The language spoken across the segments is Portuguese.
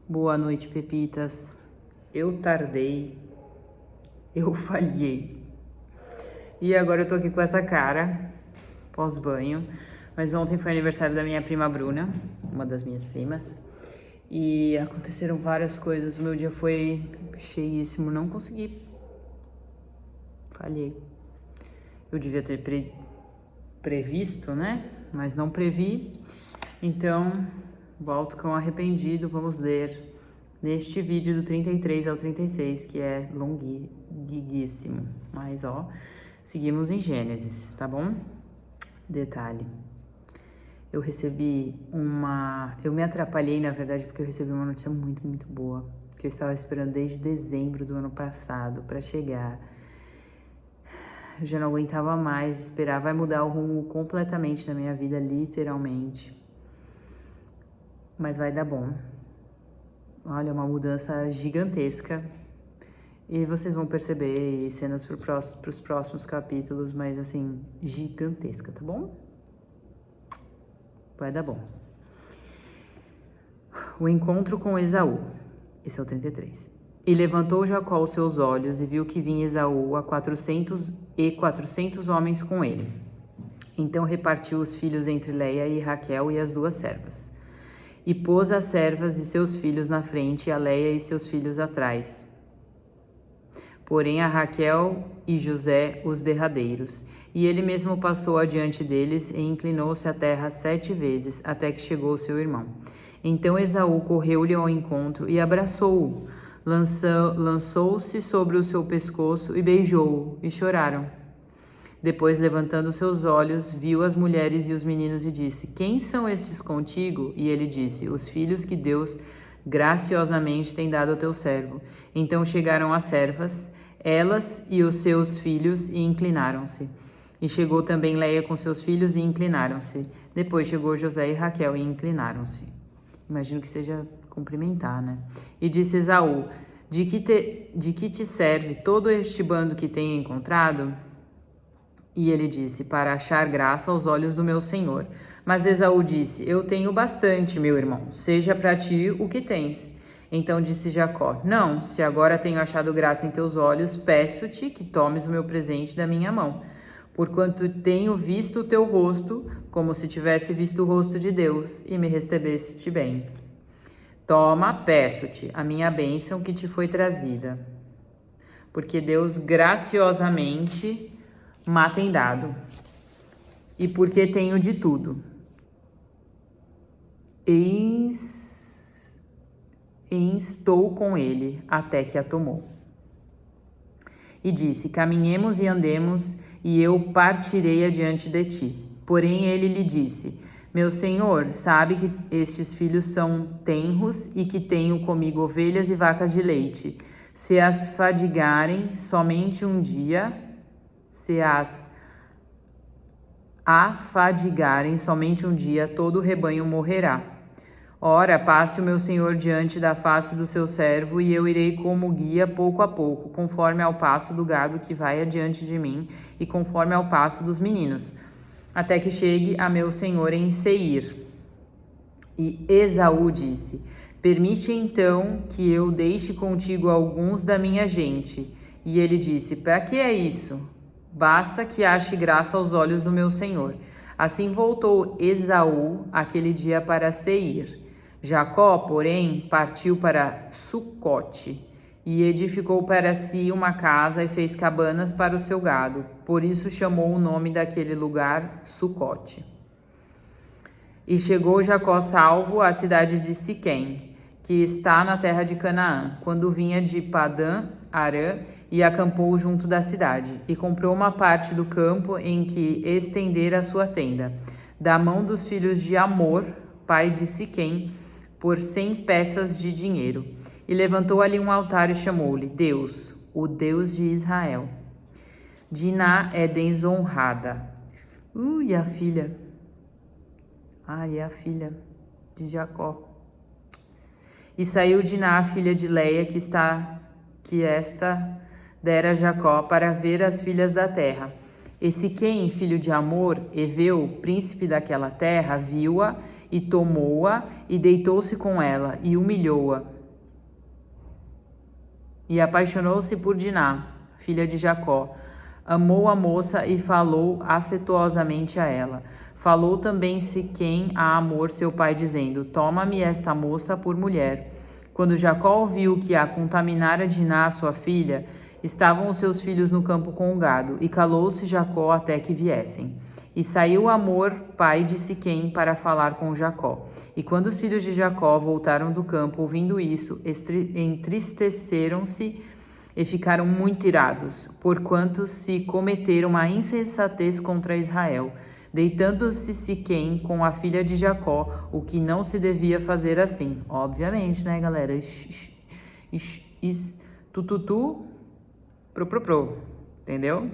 Boa noite, Pepitas. Eu tardei, eu falhei. E agora eu tô aqui com essa cara, pós-banho. Mas ontem foi aniversário da minha prima Bruna, uma das minhas primas. E aconteceram várias coisas. O meu dia foi cheíssimo, não consegui. Falhei. Eu devia ter previsto, né? Mas não previ. Então, volto com arrependido. Vamos ler neste vídeo do 33 ao 36, que é longuíssimo. Mas, ó, seguimos em Gênesis, tá bom? Detalhe. Eu me atrapalhei, na verdade, porque eu recebi uma notícia muito, muito boa. Que eu estava esperando desde dezembro do ano passado para chegar. Eu já não aguentava mais esperar. Vai mudar o rumo completamente na minha vida, literalmente. Mas vai dar bom. Olha, uma mudança gigantesca. E vocês vão perceber cenas para os próximos capítulos, mas assim, gigantesca, tá bom? Vai dar bom. O encontro com Esaú. Esse é o 33. E levantou Jacó os seus olhos e viu que vinha Esaú a 400 homens com ele. Então repartiu os filhos entre Leia e Raquel e as duas servas. E pôs as servas e seus filhos na frente, e a Leia e seus filhos atrás. Porém a Raquel e José os derradeiros. E ele mesmo passou adiante deles e inclinou-se à terra 7 vezes, até que chegou seu irmão. Então Esaú correu-lhe ao encontro e abraçou-o, lançou-se sobre o seu pescoço e beijou-o, e choraram. Depois, levantando seus olhos, viu as mulheres e os meninos e disse: Quem são estes contigo? E ele disse: Os filhos que Deus graciosamente tem dado ao teu servo. Então chegaram as servas, elas e os seus filhos, e inclinaram-se. E chegou também Leia com seus filhos e inclinaram-se. Depois chegou José e Raquel e inclinaram-se. Imagino que seja cumprimentar, né? E disse Esaú: De que te serve todo este bando que tenho encontrado? E ele disse: Para achar graça aos olhos do meu senhor. Mas Esaú disse: Eu tenho bastante, meu irmão, seja para ti o que tens. Então disse Jacó: Não, se agora tenho achado graça em teus olhos, peço-te que tomes o meu presente da minha mão, porquanto tenho visto o teu rosto, como se tivesse visto o rosto de Deus, e me recebeste bem. Toma, peço-te, a minha bênção que te foi trazida, porque Deus graciosamente me tem dado, e porque tenho de tudo. Estou com ele até que a tomou. E disse: Caminhemos e andemos, e eu partirei adiante de ti. Porém ele lhe disse: Meu senhor sabe que estes filhos são tenros e que tenho comigo ovelhas e vacas de leite. Se as afadigarem somente um dia, todo o rebanho morrerá. Ora, passe o meu senhor diante da face do seu servo, e eu irei como guia pouco a pouco, conforme ao passo do gado que vai adiante de mim, e conforme ao passo dos meninos, até que chegue a meu senhor em Seir. E Esaú disse: Permite então que eu deixe contigo alguns da minha gente. E ele disse: Para que é isso? Basta que ache graça aos olhos do meu senhor. Assim voltou Esaú aquele dia para Seir. Jacó, porém, partiu para Sucote e edificou para si uma casa e fez cabanas para o seu gado. Por isso chamou o nome daquele lugar Sucote. E chegou Jacó salvo à cidade de Siquém, que está na terra de Canaã, quando vinha de Padã Arã, e acampou junto da cidade, e comprou uma parte do campo em que estendera a sua tenda, da mão dos filhos de Amor, pai de Siquém, por 100 peças de dinheiro. E levantou ali um altar e chamou-lhe Deus, o Deus de Israel. Diná é desonrada. E a filha? É a filha de Jacó. E saiu Diná, filha de Leia, que esta dera a Jacó, para ver as filhas da terra. E Siquém, filho de Amor, Eveu, príncipe daquela terra, viu-a e tomou-a e deitou-se com ela e humilhou-a. e apaixonou-se por Diná, filha de Jacó. Amou a moça e falou afetuosamente a ela. Falou também Siquém a Hamor, seu pai, dizendo: Toma-me esta moça por mulher. Quando Jacó ouviu que a contaminara Diná, sua filha, estavam os seus filhos no campo com o gado, e calou-se Jacó até que viessem. E saiu Hamor, pai de Siquém, para falar com Jacó. E quando os filhos de Jacó voltaram do campo, ouvindo isso, entristeceram-se e ficaram muito irados, porquanto se cometeram uma insensatez contra Israel, deitando-se Siquém com a filha de Jacó, o que não se devia fazer assim. Obviamente, né, galera? Tututu, pro, entendeu?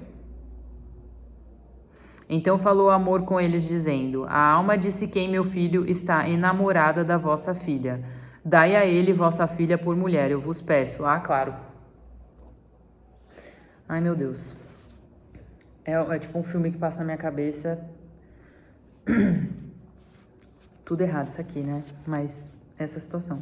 Então falou Hamor com eles, dizendo: A alma de Siquém, meu filho, está enamorada da vossa filha. Dai a ele vossa filha por mulher, eu vos peço. Ah, claro. Ai, meu Deus. É tipo um filme que passa na minha cabeça. Tudo errado isso aqui, né? Mas essa situação.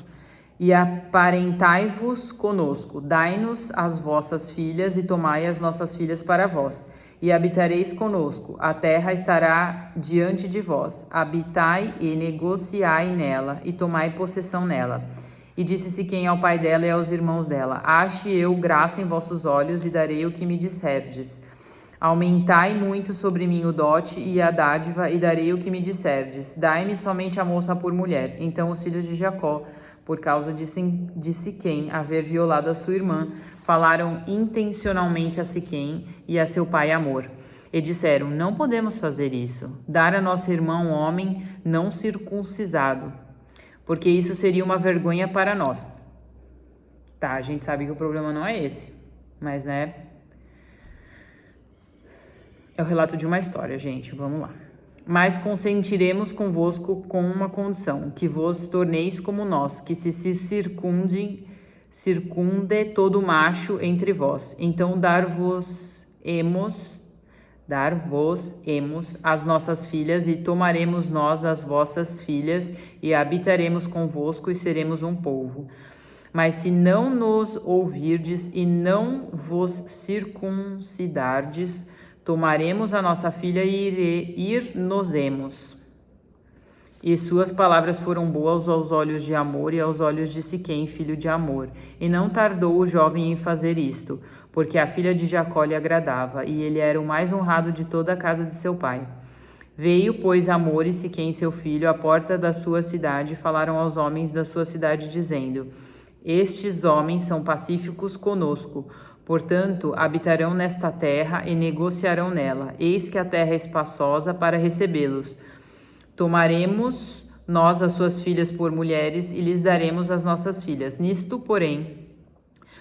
E aparentai-vos conosco, dai-nos as vossas filhas e tomai as nossas filhas para vós. E habitareis conosco, a terra estará diante de vós. Habitai e negociai nela, e tomai possessão nela. E disse Siquém ao pai dela e aos irmãos dela: Ache eu graça em vossos olhos, e darei o que me disserdes. Aumentai muito sobre mim o dote e a dádiva, e darei o que me disserdes. Dai-me somente a moça por mulher. Então os filhos de Jacó, por causa de Siquém haver violado a sua irmã, falaram intencionalmente a Siquém e a seu pai Hamor. E disseram: Não podemos fazer isso, dar a nossa irmã um homem não circuncisado, porque isso seria uma vergonha para nós. Tá, a gente sabe que o problema não é esse, mas né, é o relato de uma história, gente, vamos lá. Mas consentiremos convosco com uma condição, que vos torneis como nós, que se circunde todo macho entre vós. Então dar-vos-emos as nossas filhas, e tomaremos nós as vossas filhas, e habitaremos convosco, e seremos um povo. Mas se não nos ouvirdes e não vos circuncidardes, tomaremos a nossa filha e ir-nos-emos. E suas palavras foram boas aos olhos de Hamor e aos olhos de Siquém, filho de Hamor. E não tardou o jovem em fazer isto, porque a filha de Jacó lhe agradava, e ele era o mais honrado de toda a casa de seu pai. Veio, pois, Hamor e Siquém, seu filho, à porta da sua cidade, e falaram aos homens da sua cidade, dizendo: Estes homens são pacíficos conosco, portanto, habitarão nesta terra e negociarão nela. Eis que a terra é espaçosa para recebê-los. Tomaremos nós as suas filhas por mulheres e lhes daremos as nossas filhas. Nisto, porém,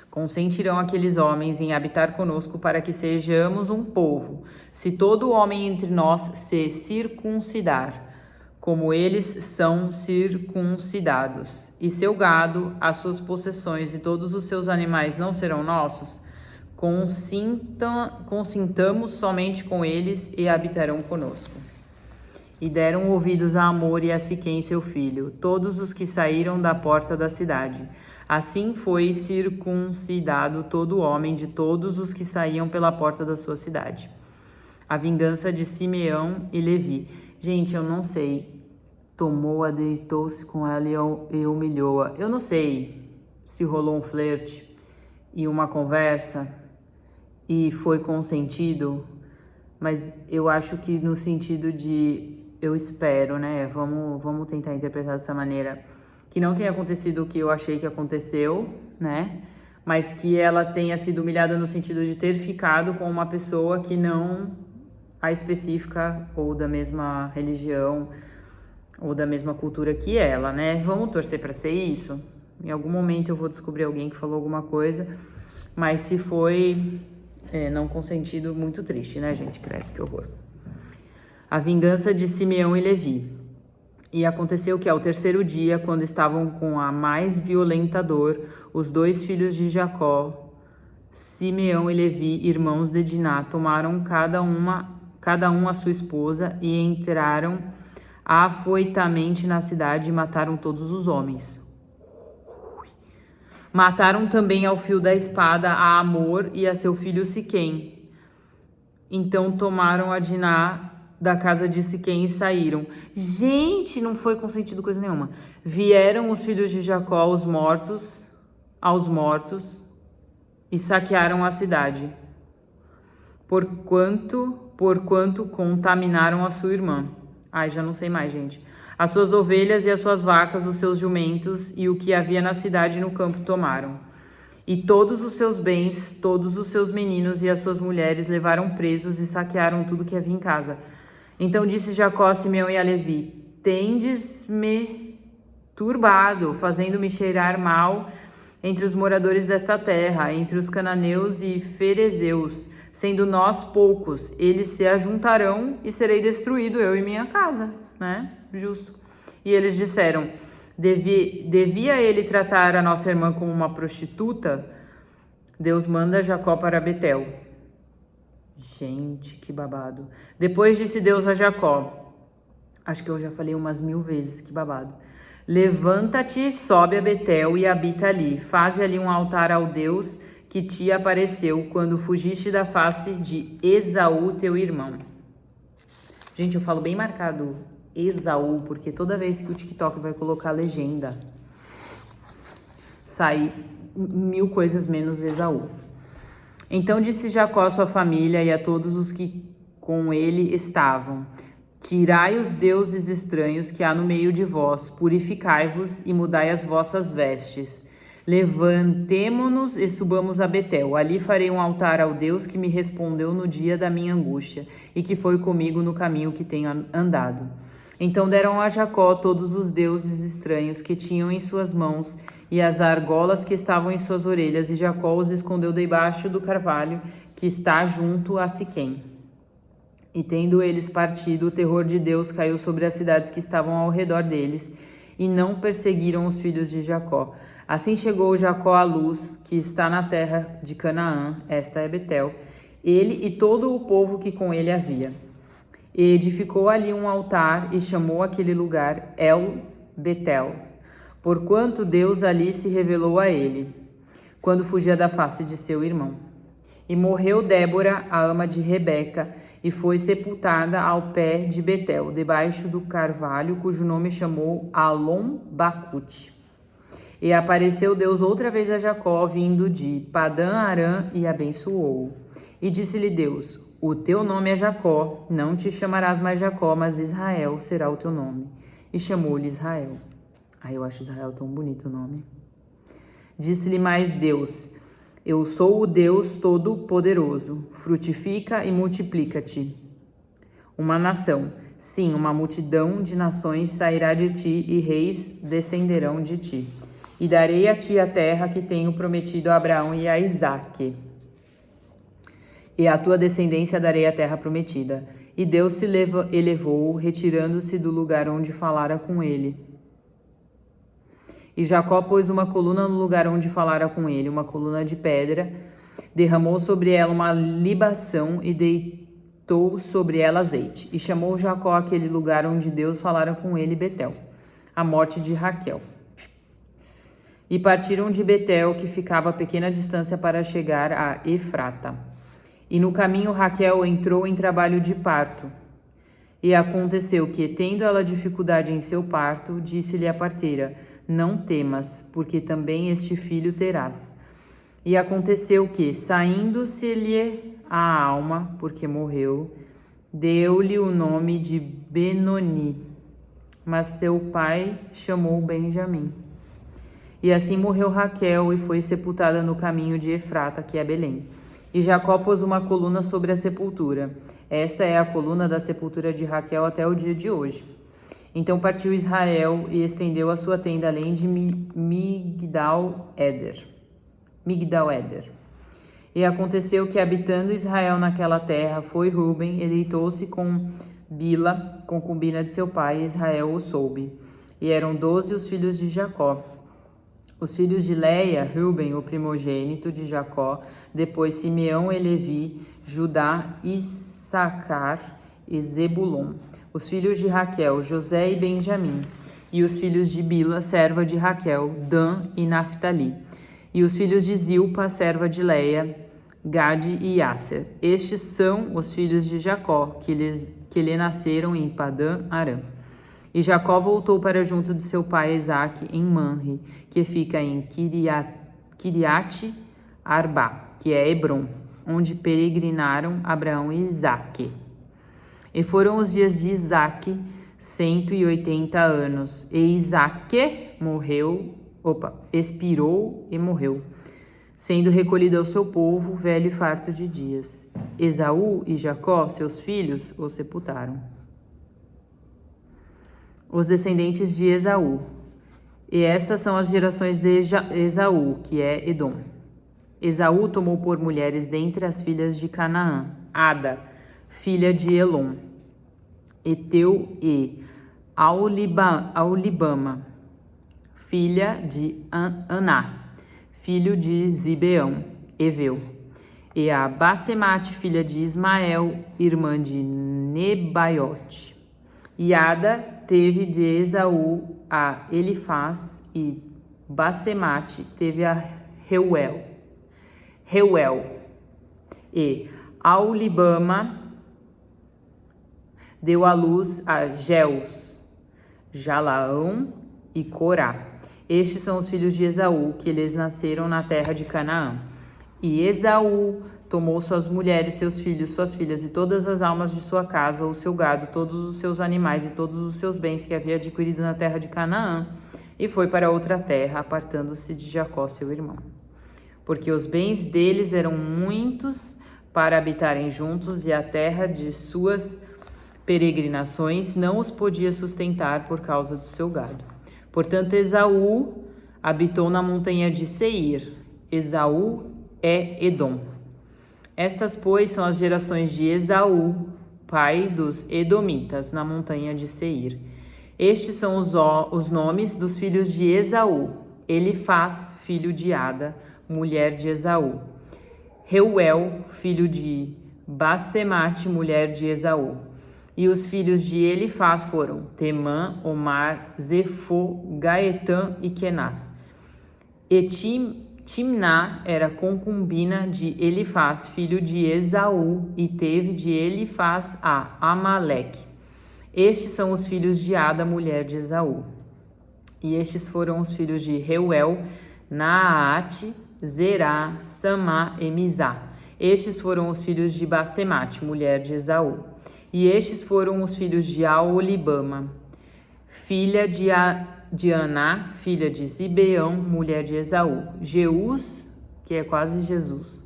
consentirão aqueles homens em habitar conosco para que sejamos um povo. Se todo homem entre nós se circuncidar, como eles são circuncidados, e seu gado, as suas possessões e todos os seus animais não serão nossos, consintamos somente com eles e habitarão conosco. E deram ouvidos a Hamor e a Siquém, seu filho, todos os que saíram da porta da cidade. Assim foi circuncidado todo homem de todos os que saíam pela porta da sua cidade. A vingança de Simeão e Levi. Gente, eu não sei. Tomou-a, deitou-se com ela e humilhou-a. Eu não sei se rolou um flerte e uma conversa e foi consentido, mas eu acho que no sentido de, eu espero, né? Vamos tentar interpretar dessa maneira, que não tenha acontecido o que eu achei que aconteceu, né? Mas que ela tenha sido humilhada no sentido de ter ficado com uma pessoa que não a específica, ou da mesma religião, ou da mesma cultura que ela, né? Vamos torcer para ser isso? Em algum momento eu vou descobrir alguém que falou alguma coisa, mas se foi não consentido, muito triste, né, gente? Credo, que horror. A vingança de Simeão e Levi. E aconteceu que ao terceiro dia, quando estavam com a mais violenta dor, os dois filhos de Jacó, Simeão e Levi, irmãos de Diná, tomaram cada um a sua esposa e entraram afoitamente na cidade e mataram todos os homens. Mataram também ao fio da espada a Amor e a seu filho Siquém. Então tomaram a Diná da casa de Siquém e saíram. Gente, não foi consentido coisa nenhuma. Vieram os filhos de Jacó aos mortos e saquearam a cidade, porquanto contaminaram a sua irmã. Ai, já não sei mais, gente. As suas ovelhas e as suas vacas, os seus jumentos e o que havia na cidade e no campo tomaram. E todos os seus bens, todos os seus meninos e as suas mulheres levaram presos e saquearam tudo que havia em casa. Então disse Jacó a Simeão e a Levi: tendes-me turbado, fazendo-me cheirar mal entre os moradores desta terra, entre os cananeus e ferezeus. Sendo nós poucos, eles se ajuntarão e serei destruído, eu e minha casa, né? Justo. E eles disseram: devia ele tratar a nossa irmã como uma prostituta? Deus manda Jacó para Betel. Gente, que babado. Depois disse Deus a Jacó, acho que eu já falei umas 1000 vezes, que babado: levanta-te, sobe a Betel e habita ali. Faze ali um altar ao Deus que te apareceu quando fugiste da face de Esaú, teu irmão. Gente, eu falo bem marcado Esaú, porque toda vez que o TikTok vai colocar legenda, sai 1000 coisas menos Esaú. Então disse Jacó à sua família e a todos os que com ele estavam: tirai os deuses estranhos que há no meio de vós, purificai-vos e mudai as vossas vestes. Levantemo-nos e subamos a Betel. Ali farei um altar ao Deus que me respondeu no dia da minha angústia e que foi comigo no caminho que tenho andado. Então deram a Jacó todos os deuses estranhos que tinham em suas mãos e as argolas que estavam em suas orelhas, e Jacó os escondeu debaixo do carvalho que está junto a Siquém. E tendo eles partido, o terror de Deus caiu sobre as cidades que estavam ao redor deles, e não perseguiram os filhos de Jacó. Assim chegou Jacó à Luz, que está na terra de Canaã, esta é Betel, ele e todo o povo que com ele havia. E edificou ali um altar e chamou aquele lugar El Betel, porquanto Deus ali se revelou a ele, quando fugia da face de seu irmão. E morreu Débora, a ama de Rebeca, e foi sepultada ao pé de Betel, debaixo do carvalho, cujo nome chamou Alom-Bacute. E apareceu Deus outra vez a Jacó, vindo de Padã-Arã, e abençoou-o. E disse-lhe Deus: o teu nome é Jacó, não te chamarás mais Jacó, mas Israel será o teu nome. E chamou-lhe Israel. Ai, eu acho Israel tão bonito o nome. Disse-lhe mais Deus: eu sou o Deus Todo-Poderoso, frutifica e multiplica-te. Uma nação, sim, uma multidão de nações sairá de ti e reis descenderão de ti. E darei a ti a terra que tenho prometido a Abraão e a Isaque. E à tua descendência darei a terra prometida. E Deus se elevou, retirando-se do lugar onde falara com ele. E Jacó pôs uma coluna no lugar onde falara com ele, uma coluna de pedra, derramou sobre ela uma libação e deitou sobre ela azeite. E chamou Jacó aquele lugar onde Deus falara com ele, Betel, a morte de Raquel. E partiram de Betel, que ficava a pequena distância, para chegar a Efrata. E no caminho Raquel entrou em trabalho de parto. E aconteceu que, tendo ela dificuldade em seu parto, disse-lhe a parteira: não temas, porque também este filho terás. E aconteceu que, saindo-se-lhe a alma, porque morreu, deu-lhe o nome de Benoni, mas seu pai chamou Benjamim. E assim morreu Raquel e foi sepultada no caminho de Efrata, que é Belém. E Jacó pôs uma coluna sobre a sepultura. Esta é a coluna da sepultura de Raquel até o dia de hoje. Então partiu Israel e estendeu a sua tenda além de Migdal-Eder. E aconteceu que, habitando Israel naquela terra, foi Ruben e deitou-se com Bila, concubina de seu pai, e Israel o soube. E eram 12 os filhos de Jacó. Os filhos de Leia, Ruben, o primogênito de Jacó, depois Simeão e Levi, Judá, Issacar e Zebulon. Os filhos de Raquel, José e Benjamim. E os filhos de Bila, serva de Raquel, Dan e Naphtali. E os filhos de Zilpa, serva de Leia, Gade e Asser. Estes são os filhos de Jacó, que lhe nasceram em Padã Arã. E Jacó voltou para junto de seu pai Isaque em Manre, que fica em Kiriate Arba, que é Hebrom, onde peregrinaram Abraão e Isaque. E foram os dias de Isaque 180 anos, e Isaque expirou e morreu, sendo recolhido ao seu povo, velho e farto de dias. Esaú e Jacó, seus filhos, o sepultaram. Os descendentes de Esaú. E estas são as gerações de Esaú, que é Edom. Esaú tomou por mulheres dentre as filhas de Canaã, Ada, filha de Elom, Eteu e Aulibama, filha de Aná, filho de Zibeão, Eveu, e a Basemate, filha de Ismael, irmã de Nebaiote. E Ada teve de Esaú a Elifaz, e Basemate teve a Reuel. E Aulibama deu à luz a Jeus, Jalaão e Corá. Estes são os filhos de Esaú, que lhes nasceram na terra de Canaã. E Esaú tomou suas mulheres, seus filhos, suas filhas e todas as almas de sua casa, o seu gado, todos os seus animais e todos os seus bens que havia adquirido na terra de Canaã, e foi para outra terra, apartando-se de Jacó, seu irmão. Porque os bens deles eram muitos para habitarem juntos, e a terra de suas peregrinações não os podia sustentar por causa do seu gado. Portanto, Esaú habitou na montanha de Seir. Esaú é Edom. Estas, pois, são as gerações de Esaú, pai dos Edomitas, na montanha de Seir. Estes são os nomes dos filhos de Esaú: Elifaz, filho de Ada, mulher de Esaú; Reuel, filho de Basemate, mulher de Esaú. E os filhos de Elifaz foram Temã, Omar, Zefô, Gaetã e Kenaz. E Timná era concubina de Elifaz, filho de Esaú, e teve de Elifaz a Amaleque. Estes são os filhos de Ada, mulher de Esaú. E estes foram os filhos de Reuel, Naate, Zerá, Samá e Mizá. Estes foram os filhos de Basemate, mulher de Esaú. E estes foram os filhos de Aolibama, filha de Aná, filha de Zibeão, mulher de Esaú. Jeus, que é quase Jesus,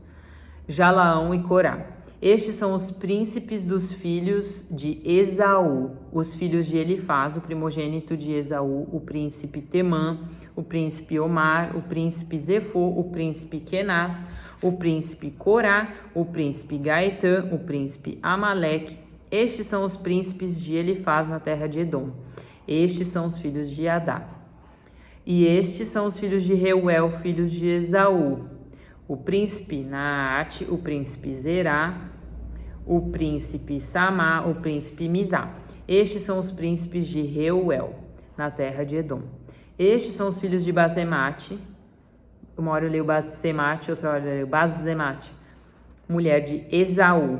Jalaão e Corá. Estes são os príncipes dos filhos de Esaú, os filhos de Elifaz, o primogênito de Esaú, o príncipe Temã, o príncipe Omar, o príncipe Zefô, o príncipe Kenaz, o príncipe Corá, o príncipe Gaetã, o príncipe Amaleque. Estes são os príncipes de Elifaz na terra de Edom. Estes são os filhos de Adá. E estes são os filhos de Reuel, filhos de Esaú: o príncipe Naate, o príncipe Zerá, o príncipe Samá, o príncipe Mizá. Estes são os príncipes de Reuel na terra de Edom. Estes são os filhos de Basemate. Uma hora eu leio Basemate, outra hora eu leio Basemate, mulher de Esaú.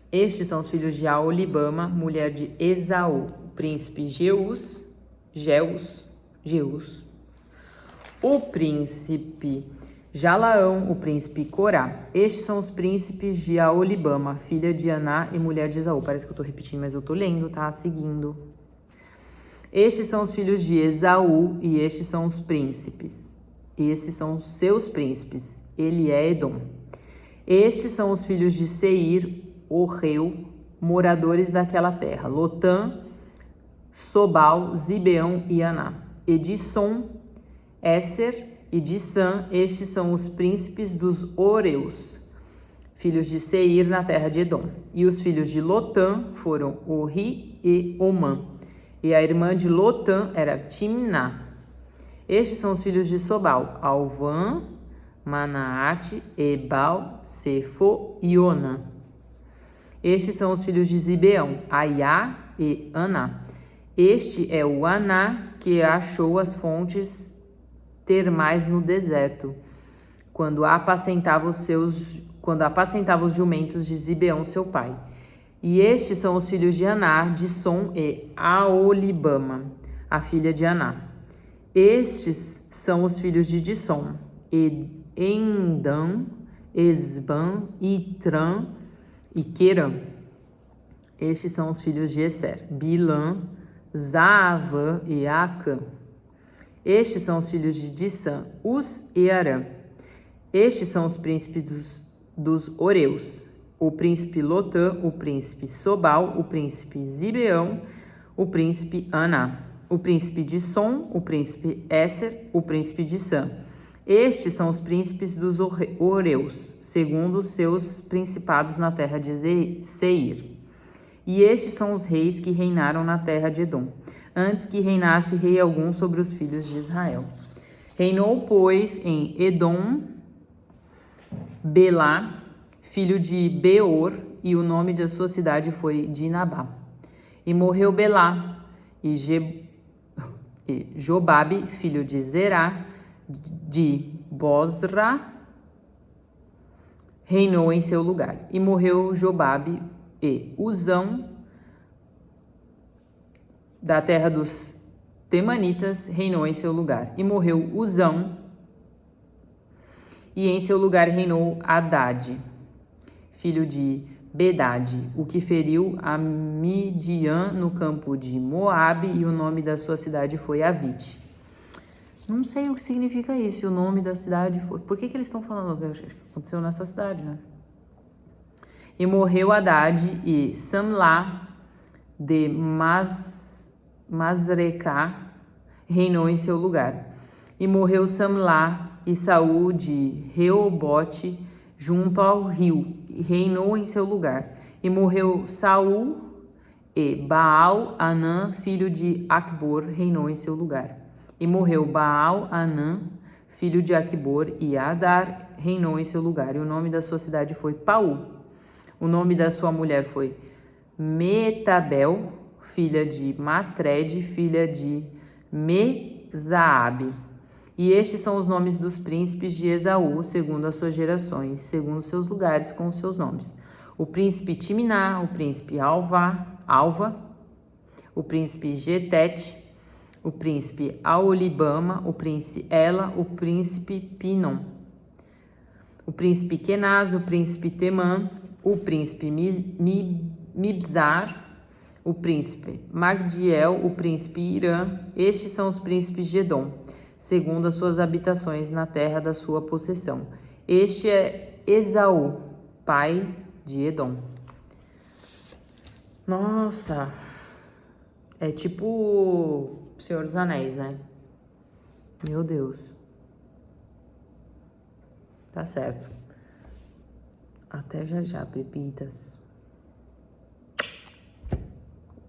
Estes são os filhos de Aolibama, mulher de Esaú: o príncipe Jeus, o príncipe Jalaão, o príncipe Corá. Estes são os príncipes de Aolibama, filha de Aná e mulher de Esaú. Parece que eu tô repetindo, mas eu tô lendo, tá? Seguindo. Estes são os filhos de Esaú, e estes são os príncipes. Esses são os seus príncipes. Ele é Edom. Estes são os filhos de Seir, Orreu, moradores daquela terra: Lotã, Sobal, Zibeão e Aná. E de Som, Esser e de Sam. Estes são os príncipes dos Oreus, filhos de Seir na terra de Edom. E os filhos de Lotã foram Ori e Omã. E a irmã de Lotã era Timná. Estes são os filhos de Sobal: Alvã, Manaate, Ebal, Sefo e Onã. Estes são os filhos de Zibeão: Aiá e Aná. Este é o Aná que achou as fontes termais no deserto, quando apacentava os jumentos de Zibeão, seu pai. E estes são os filhos de Aná, Dissom e Aolibama, a filha de Aná. Estes são os filhos de Dissom, Endã, Esban, Itran e Querã. Estes são os filhos de Eser, Bilã, Zaavã e Acã. Estes são os filhos de Dissã, Uz e Arã. Estes são os príncipes dos Oreus, o príncipe Lotã, o príncipe Sobal, o príncipe Zibeão, o príncipe Aná, o príncipe Dissom, o príncipe Esser, o príncipe Dissã. Estes são os príncipes dos Oreus, segundo os seus principados na terra de Seir. E estes são os reis que reinaram na terra de Edom, antes que reinasse rei algum sobre os filhos de Israel. Reinou, pois, em Edom, Belá, filho de Beor, e o nome de sua cidade foi Dinabá. E morreu Belá, e Jobabe, filho de Zerá, de Bosra, reinou em seu lugar. E morreu Jobabe, e Uzão, da terra dos Temanitas, reinou em seu lugar. E morreu Uzão, e em seu lugar reinou Haddad, filho de Bedade, o que feriu a Midian no campo de Moabe, e o nome da sua cidade foi Avite. Não sei o que significa isso, o nome da cidade foi... Por que eles estão falando? Aconteceu nessa cidade, né? E morreu Haddad, e Samlá de Masrecá reinou em seu lugar. E morreu Samlá, e Saul de Reobote, junto ao rio, e reinou em seu lugar. E morreu Saul, e Baal-Anã, filho de Acbor, reinou em seu lugar. E morreu Baal-Anã, filho de Acbor, e Adar reinou em seu lugar. E o nome da sua cidade foi Paú. O nome da sua mulher foi Metabel, filha de Matred, filha de Mezaabe. E estes são os nomes dos príncipes de Esaú, segundo as suas gerações, segundo os seus lugares, com os seus nomes. O príncipe Timná, o príncipe Alva, o príncipe Getete, o príncipe Aolibama, o príncipe Ela, o príncipe Pinom, o príncipe Kenaz, o príncipe Temã, o príncipe Mibzar, o príncipe Magdiel, o príncipe Irã. Estes são os príncipes de Edom, segundo as suas habitações na terra da sua possessão. Este é Esaú, pai de Edom. Nossa, é tipo Senhor dos Anéis, né? Meu Deus. Tá certo. Até já já, pepitas.